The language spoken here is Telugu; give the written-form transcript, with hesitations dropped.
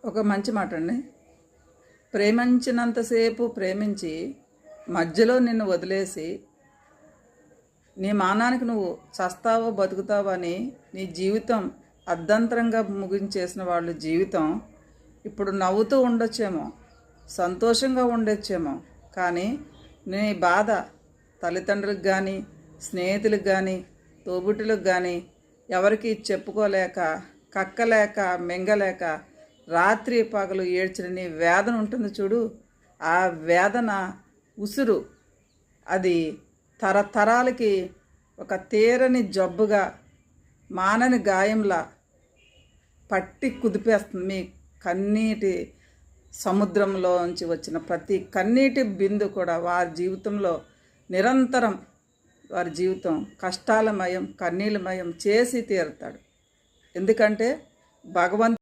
ఒక మంచి మాట అండి. ప్రేమించినంతసేపు ప్రేమించి మధ్యలో నిన్ను వదిలేసి నీ మానానికి నువ్వు చస్తావో బతుకుతావో అని నీ జీవితం అర్ధంతరంగా ముగించేసిన వాళ్ళ జీవితం ఇప్పుడు నవ్వుతూ ఉండొచ్చేమో, సంతోషంగా ఉండొచ్చేమో, కానీ నీ బాధ తల్లిదండ్రులకు కానీ స్నేహితులకు కానీ తోబుట్టులకు కానీ ఎవరికి చెప్పుకోలేక కక్కలేక మింగలేక రాత్రి పగలు ఏడ్చిన నీ వేదన ఉంటుంది చూడు. ఆ వేదన ఉసురు అది తరతరాలకి ఒక తీరని జబ్బుగా మానని గాయంలా పట్టి కుదిపేస్తుంది. మీ కన్నీటి సముద్రంలోంచి వచ్చిన ప్రతి కన్నీటి బిందు కూడా వారి జీవితంలో నిరంతరం వారి జీవితం కష్టాలమయం కన్నీళ్ళమయం చేసి తీరుతాడు. ఎందుకంటే భగవంతుడు